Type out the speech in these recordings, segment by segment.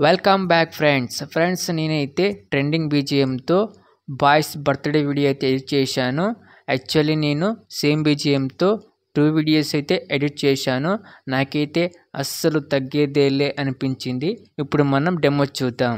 Welcome back friends నేనైతే trending బీజిఎంతో boys birthday video అయితే edit చేశాను. యాక్చువల్లీ నేను సేమ్ బీజిఎంతో 2 వీడియోస్ అయితే ఎడిట్ చేశాను. నాకైతే అస్సలు తగ్గేదేలే అనిపించింది. ఇప్పుడు మనం డెమో చూద్దాం.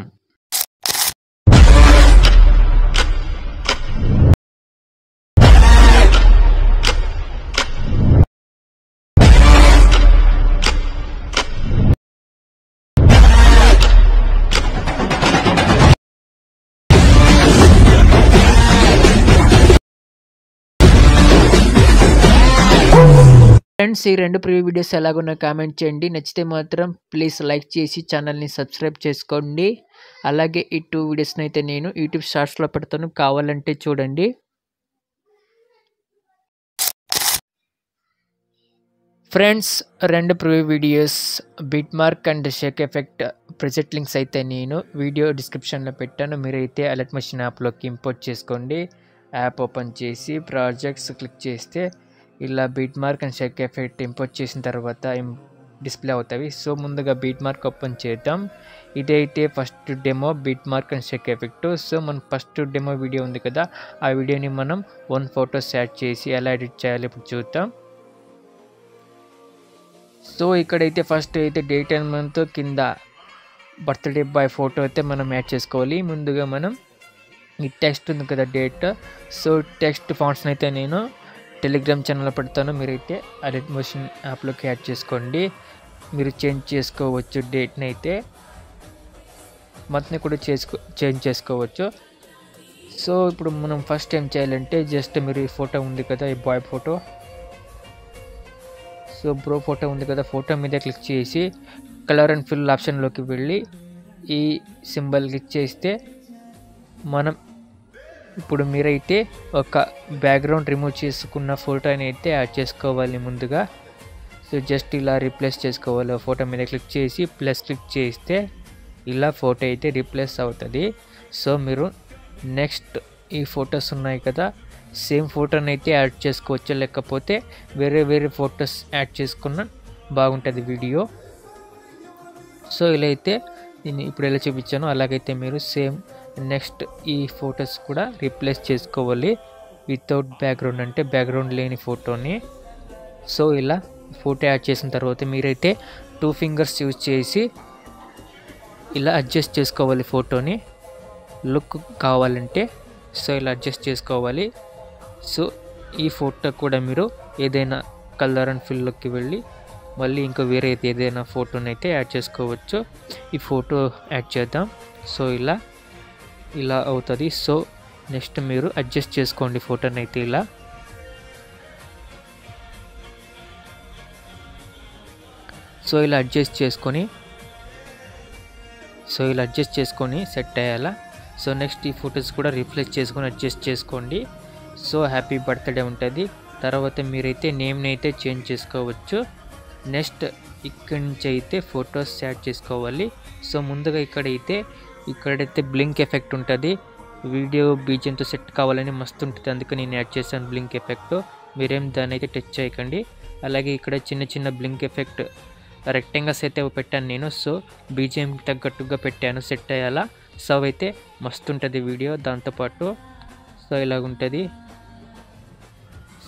ఫ్రెండ్స్ ఈ రెండు ప్రివ్యూ వీడియోస్ ఎలాగున్నాయో కామెంట్ చేయండి. నచ్చితే మాత్రం ప్లీజ్ లైక్ చేసి ఛానల్ని సబ్స్క్రైబ్ చేసుకోండి. అలాగే ఈ 2 వీడియోస్ని అయితే నేను యూట్యూబ్ షార్ట్స్లో పెడతాను, కావాలంటే చూడండి. ఫ్రెండ్స్ రెండు preview videos bit mark and Sheikh effect present links అయితే నేను వీడియో డిస్క్రిప్షన్లో పెట్టాను. మీరైతే అలర్ట్ మెషిన్ యాప్లోకి ఇంపోర్ట్ చేసుకోండి. యాప్ ఓపెన్ చేసి ప్రాజెక్ట్స్ క్లిక్ చేస్తే ఇలా beat mark and Sheikh effect import చేసిన తర్వాత డిస్ప్లే అవుతాయి. సో ముందుగా బీట్ మార్క్ ఓపెన్ చేద్దాం. ఇదైతే first demo beat mark and Sheikh effect. So మన ఫస్ట్ డెమో వీడియో ఉంది కదా, ఆ వీడియోని మనం 1 ఫోటోస్ యాడ్ చేసి ఎలా ఎడిట్ చేయాలి ఇప్పుడు చూద్దాం. సో ఇక్కడైతే ఫస్ట్ అయితే డేట్ అండ్ మంత్ కింద బర్త్డే బాయ్ ఫోటో అయితే మనం యాడ్ చేసుకోవాలి. ముందుగా మనం ఈ టెక్స్ట్ ఉంది కదా డేట్, సో టెక్స్ట్ ఫాంట్స్ని అయితే నేను టెలిగ్రామ్ ఛానల్లో పెడతాను. మీరైతే అలర్ట్ మెషిన్ యాప్లోకి యాడ్ చేసుకోండి. మీరు చేంజ్ చేసుకోవచ్చు, డేట్ని అయితే మంత్ని కూడా చేంజ్ చేసుకోవచ్చు. సో ఇప్పుడు మనం ఫస్ట్ ఏం చేయాలంటే జస్ట్ మీరు ఈ ఫోటో ఉంది కదా, ఈ boy photo, so bro photo ఉంది కదా, ఫోటో మీద క్లిక్ చేసి కలర్ అండ్ ఫిల్ ఆప్షన్లోకి వెళ్ళి ఈ సింబల్ క్లిక్ చేస్తే మనం ఇప్పుడు మీరైతే ఒక బ్యాక్గ్రౌండ్ రిమూవ్ చేసుకున్న ఫోటోని అయితే యాడ్ చేసుకోవాలి ముందుగా. సో జస్ట్ ఇలా రీప్లేస్ చేసుకోవాలి. ఫోటో మీద క్లిక్ చేసి ప్లస్ క్లిక్ చేస్తే ఇలా ఫోటో అయితే రీప్లేస్ అవుతుంది. సో మీరు నెక్స్ట్ ఈ ఫొటోస్ ఉన్నాయి కదా, సేమ్ ఫోటోని అయితే యాడ్ చేసుకోవచ్చు, లేకపోతే వేరే ఫొటోస్ యాడ్ చేసుకున్న బాగుంటుంది వీడియో. సో ఇలా అయితే నేను ఇప్పుడు ఎలా చూపించాను అలాగైతే మీరు సేమ్ నెక్స్ట్ ఈ ఫొటోస్ కూడా రీప్లేస్ చేసుకోవాలి వితౌట్ బ్యాక్గ్రౌండ్, అంటే బ్యాక్గ్రౌండ్ లేని ఫోటోని. సో ఇలా ఫోటో యాడ్ చేసిన తర్వాత మీరైతే 2 ఫింగర్స్ యూజ్ చేసి ఇలా అడ్జస్ట్ చేసుకోవాలి ఫోటోని లుక్ కావాలంటే. సో ఇలా అడ్జస్ట్ చేసుకోవాలి. సో ఈ ఫోటో కూడా మీరు ఏదైనా కలర్ అండ్ ఫిల్లోకి వెళ్ళి మళ్ళీ ఇంకా వేరే ఏదైనా ఫోటోని అయితే యాడ్ చేసుకోవచ్చు. ఈ ఫోటో యాడ్ చేద్దాం. సో ఇలా అవుతుంది. సో నెక్స్ట్ మీరు అడ్జస్ట్ చేసుకోండి ఫోటోని అయితే ఇలా. సో ఇలా అడ్జస్ట్ చేసుకొని సెట్ అయ్యేలా. సో నెక్స్ట్ ఈ ఫొటోస్ కూడా రిఫ్రెష్ చేసుకొని అడ్జస్ట్ చేసుకోండి. సో హ్యాపీ బర్త్డే ఉంటుంది. తర్వాత మీరైతే నేమ్ని అయితే చేంజ్ చేసుకోవచ్చు. నెక్స్ట్ ఇక్కడి నుంచి అయితే ఫొటోస్ యాడ్ చేసుకోవాలి. సో ముందుగా ఇక్కడైతే బ్లింక్ ఎఫెక్ట్ ఉంటుంది. వీడియో బీజిఎంతో సెట్ కావాలని మస్తు ఉంటుంది, అందుకే నేను యాడ్ చేశాను బ్లింక్ ఎఫెక్ట్. మీరేం దాన్ని అయితే టచ్ చేయకండి. అలాగే ఇక్కడ చిన్న బ్లింక్ ఎఫెక్ట్ రెక్టాంగిల్స్ అయితే పెట్టాను నేను. సో బీజిఎంకి తగ్గట్టుగా పెట్టాను సెట్ అయ్యేలా. సో అయితే మస్తు ఉంటుంది వీడియో దాంతోపాటు. సో ఇలాగుంటుంది.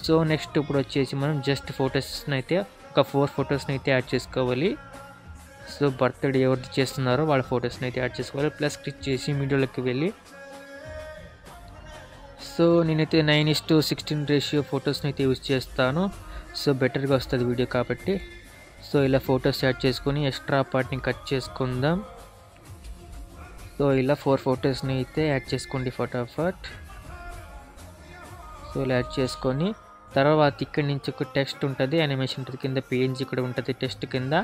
సో నెక్స్ట్ ఇప్పుడు వచ్చేసి మనం జస్ట్ ఫొటోస్ని అయితే ఒక 4 ఫొటోస్ని అయితే యాడ్ చేసుకోవాలి. సో బర్త్డే ఎవరిది చేస్తున్నారో వాళ్ళ ఫొటోస్ని అయితే యాడ్ చేసుకోవాలి. ప్లస్ క్లిక్ చేసి మీడియాలోకి వెళ్ళి సో నేనైతే 9:16 రేషియో ఫొటోస్ని అయితే యూజ్ చేస్తాను. సో బెటర్గా వస్తుంది వీడియో కాబట్టి. సో ఇలా ఫొటోస్ యాడ్ చేసుకొని ఎక్స్ట్రా పార్ట్ని కట్ చేసుకుందాం. సో ఇలా 4 ఫొటోస్ని అయితే యాడ్ చేసుకోండి ఫటాఫట్. సో ఇలా యాడ్ చేసుకొని తర్వాత ఇక్కడి నుంచి ఒక టెక్స్ట్ ఉంటుంది, యానిమేషన్ ఉంటుంది, కింద PNG కూడా ఉంటుంది టెక్స్ట్ కింద.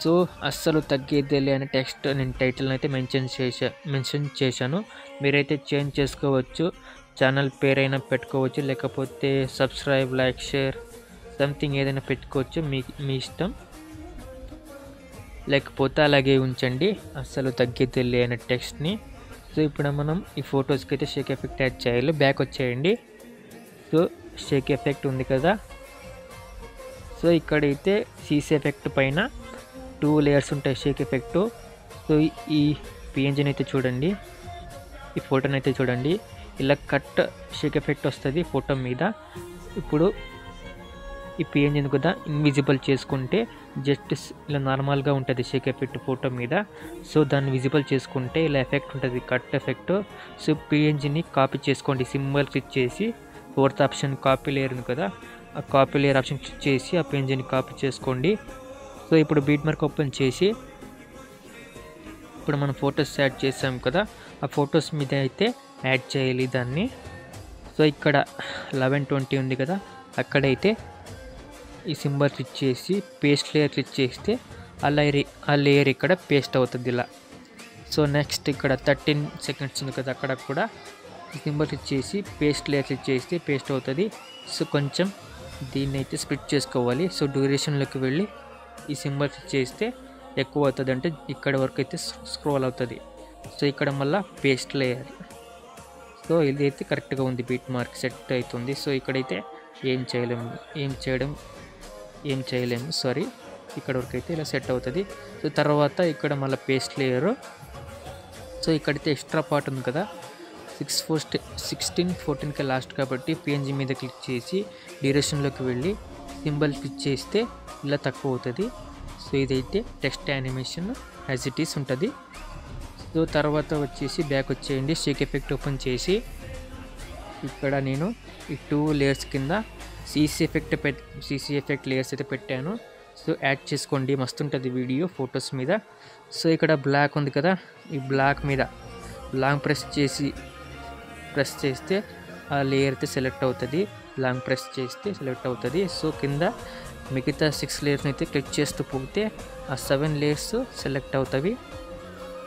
సో అస్సలు తగ్గేదేలే అనే టెక్స్ట్ నేను టైటిల్ని అయితే మెన్షన్ చేశాను. మీరైతే చేంజ్ చేసుకోవచ్చు, ఛానల్ పేరైనా పెట్టుకోవచ్చు, లేకపోతే సబ్స్క్రైబ్, లైక్, షేర్ సంథింగ్ ఏదైనా పెట్టుకోవచ్చు, మీ ఇష్టం. లేకపోతే అలాగే ఉంచండి, అస్సలు తగ్గేదేలే అనే టెక్స్ట్ని. సో ఇప్పుడు మనం ఈ ఫొటోస్కి అయితే షేక్ ఎఫెక్ట్ యాడ్ చేయాలి. బ్యాక్ వచ్చేయండి. సో షేక్ ఎఫెక్ట్ ఉంది కదా, సో ఇక్కడైతే సీసీ ఎఫెక్ట్ పైన 2 లేయర్స్ ఉంటాయి షేక్ ఎఫెక్ట్. సో ఈ పిఎన్జిని అయితే చూడండి, ఈ ఫోటోని అయితే చూడండి, ఇలా కట్ షేక్ ఎఫెక్ట్ వస్తుంది ఫోటో మీద. ఇప్పుడు ఈ పిఎన్జిని కూడా ఇన్విజిబుల్ చేసుకుంటే జస్ట్ ఇలా నార్మల్గా ఉంటుంది షేక్ ఎఫెక్ట్ ఫోటో మీద. సో దాన్ని విజిబుల్ చేసుకుంటే ఇలా ఎఫెక్ట్ ఉంటుంది, కట్ ఎఫెక్ట్. సో పిఎన్జిని కాపీ చేసుకోండి, సింబల్ క్లిక్ చేసి 4th ఆప్షన్ కాపీ లేయర్ ఉంది కదా, ఆ కాపీ లేయర్ ఆప్షన్ క్లిక్ చేసి ఆ పిఎన్జిని కాపీ చేసుకోండి. సో ఇప్పుడు బీట్ మార్క్ ఓపెన్ చేసి ఇప్పుడు మనం ఫొటోస్ యాడ్ చేసాం కదా, ఆ ఫొటోస్ మీద అయితే యాడ్ చేయాలి దాన్ని. సో ఇక్కడ 1120 ఉంది కదా, అక్కడైతే ఈ సింబల్ క్లిక్ చేసి పేస్ట్ లేయర్ క్లిక్ చేస్తే ఆ లేయర్ ఇక్కడ పేస్ట్ అవుతుంది ఇలా. సో నెక్స్ట్ ఇక్కడ 13 సెకండ్స్ ఉంది కదా, అక్కడ కూడా ఈ సింబల్ క్లిక్ చేసి పేస్ట్ లేయర్ క్లిక్ చేస్తే పేస్ట్ అవుతుంది. సో కొంచెం దీన్ని అయితే స్ప్లిట్ చేసుకోవాలి. సో డ్యూరేషన్లోకి వెళ్ళి ఈ సింబల్ క్లిక్ చేస్తే ఎక్కువ అవుతుంది, అంటే ఇక్కడ వరకు అయితే స్క్రోల్ అవుతుంది. సో ఇక్కడ మళ్ళీ పేస్ట్ లేయర్. సో ఇది అయితే కరెక్ట్గా ఉంది, బీట్ మార్క్ సెట్ అవుతుంది. సో ఇక్కడైతే ఏం చేయలేము సారీ, ఇక్కడ వరకు అయితే ఇలా సెట్ అవుతుంది. సో తర్వాత ఇక్కడ మళ్ళీ పేస్ట్ లేయరు. సో ఇక్కడైతే ఎక్స్ట్రా పార్ట్ ఉంది కదా, 16 14కి లాస్ట్ కాబట్టి పిఎన్జి మీద క్లిక్ చేసి డ్యూరేషన్లోకి వెళ్ళి సింబల్ క్లిక్ చేస్తే ఇలా తక్కువ అవుతుంది. సో ఇదైతే text animation as it is ఉంటుంది. సో తర్వాత వచ్చేసి బ్యాక్ వచ్చేయండి, షేక్ ఎఫెక్ట్ ఓపెన్ చేసి ఇక్కడ నేను ఈ 2 లేయర్స్ కింద సీసీ ఎఫెక్ట్ లేయర్స్ అయితే పెట్టాను. సో యాడ్ చేసుకోండి, మస్తు ఉంటుంది వీడియో ఫొటోస్ మీద. సో ఇక్కడ బ్లాక్ ఉంది కదా, ఈ బ్లాక్ మీద లాంగ్ ప్రెస్ చేస్తే ఆ లేయర్ అయితే సెలెక్ట్ అవుతుంది, లాంగ్ ప్రెస్ చేస్తే సెలెక్ట్ అవుతుంది. సో కింద మిగతా 6 లేయర్స్ని అయితే క్లిక్ చేస్తూ పోతే ఆ 7 లేయర్స్ సెలెక్ట్ అవుతాయి.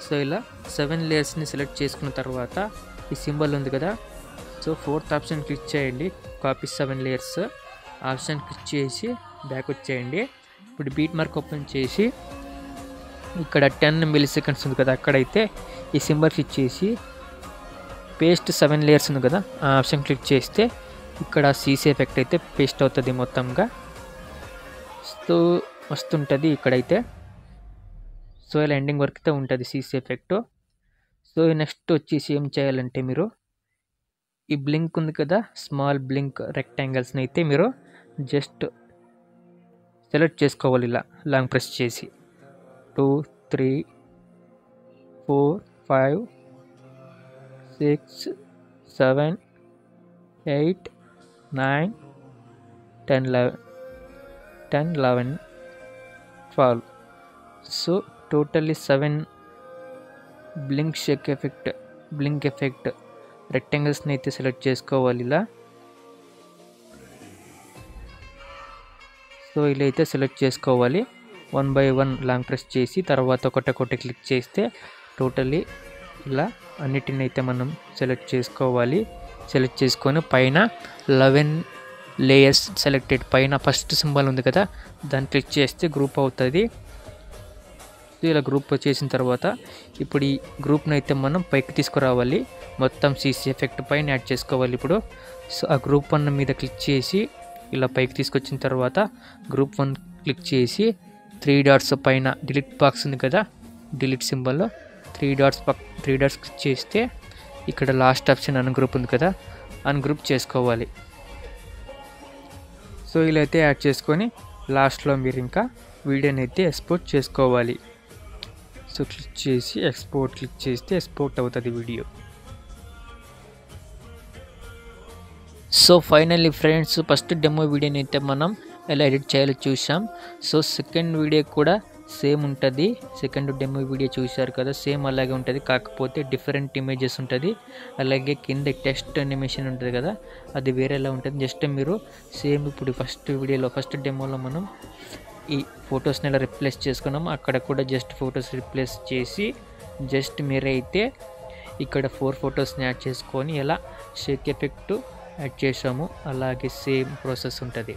సో ఇలా 7 లేయర్స్ని సెలెక్ట్ చేసుకున్న తర్వాత ఈ సింబల్ ఉంది కదా, సో 4th ఆప్షన్ క్లిక్ చేయండి, కాపీ 7 లేయర్స్ ఆప్షన్ క్లిక్ చేసి బ్యాక్ వచ్చేయండి. ఇప్పుడు బీట్ మార్క్ ఓపెన్ చేసి ఇక్కడ 10 మిల్లీసెకండ్స్ ఉంది కదా, అక్కడైతే ఈ సింబల్ క్లిక్ చేసి పేస్ట్ 7 లేయర్స్ ఉంది కదా, ఆ ఆప్షన్ క్లిక్ చేస్తే ఇక్కడ సీసీ ఎఫెక్ట్ అయితే పేస్ట్ అవుతుంది మొత్తంగా. సో వస్తుంటుంది ఇక్కడైతే. సో ఇలా ఎండింగ్ వరకు అయితే ఉంటుంది సీసీ ఎఫెక్ట్. సో నెక్స్ట్ వచ్చేసి ఏం చేయాలంటే మీరు ఈ బ్లింక్ ఉంది కదా, స్మాల్ బ్లింక్ రెక్టాంగిల్స్ని అయితే మీరు జస్ట్ సెలెక్ట్ చేసుకోవాలి ఇలా లాంగ్ ప్రెస్ చేసి 2 3 4 5 6 7 8 9 10 11 12. సో టోటల్లీ 7 బ్లింక్ ఎఫెక్ట్ రెక్టాంగిల్స్ని అయితే సెలెక్ట్ చేసుకోవాలి ఇలా. సో ఇలా అయితే సెలెక్ట్ చేసుకోవాలి 1 by 1 లాంగ్ ప్రెస్ చేసి తర్వాత ఒకటి క్లిక్ చేస్తే టోటల్లీ ఇలా అన్నిటిని అయితే మనం సెలెక్ట్ చేసుకోవాలి. సెలెక్ట్ చేసుకొని పైన 11 లేయర్స్ సెలెక్టెడ్ పైన ఫస్ట్ సింబల్ ఉంది కదా, దాన్ని క్లిక్ చేస్తే గ్రూప్ అవుతుంది. సో ఇలా గ్రూప్ వచ్చేసిన తర్వాత ఇప్పుడు ఈ గ్రూప్ని అయితే మనం పైకి తీసుకురావాలి, మొత్తం సీసీ ఎఫెక్ట్ పైన యాడ్ చేసుకోవాలి ఇప్పుడు. సో ఆ గ్రూప్ 1 మీద క్లిక్ చేసి ఇలా పైకి తీసుకొచ్చిన తర్వాత గ్రూప్ 1 క్లిక్ చేసి 3 డాట్స్ పైన డిలీట్ బాక్స్ ఉంది కదా, డిలీట్ సింబల్లో 3 డాట్స్ క్లిక్ చేస్తే ఇక్కడ లాస్ట్ ఆప్షన్ అన్గ్రూప్ ఉంది కదా, అన్గ్రూప్ చేసుకోవాలి. సో ఇలా అయితే యాడ్ చేసుకొని లాస్ట్లో మీరు ఇంకా వీడియోని అయితే ఎక్స్పోర్ట్ చేసుకోవాలి. సో క్లిక్ చేసి ఎక్స్పోర్ట్ క్లిక్ చేస్తే ఎక్స్పోర్ట్ అవుతుంది video. So finally friends, first demo వీడియోని అయితే మనం ఎలా ఎడిట్ చేయాలో చూసాం. సో సెకండ్ వీడియో కూడా సేమ్ ఉంటుంది, సెకండ్ డెమో వీడియో చూశారు కదా, సేమ్ అలాగే ఉంటుంది, కాకపోతే డిఫరెంట్ ఇమేజెస్ ఉంటుంది. అలాగే కింద టెక్స్ట్ అనిమేషన్ ఉంటుంది కదా, అది వేరేలా ఉంటుంది. జస్ట్ మీరు సేమ్ ఇప్పుడు ఫస్ట్ డెమోలో మనం ఈ ఫొటోస్ని ఎలా రిప్లేస్ చేసుకున్నాము, అక్కడ కూడా జస్ట్ ఫొటోస్ రిప్లేస్ చేసి జస్ట్ మీరైతే ఇక్కడ 4 ఫొటోస్ని యాడ్ చేసుకొని ఎలా షేక్ ఎఫెక్ట్ యాడ్ చేసాము అలాగే సేమ్ ప్రాసెస్ ఉంటుంది.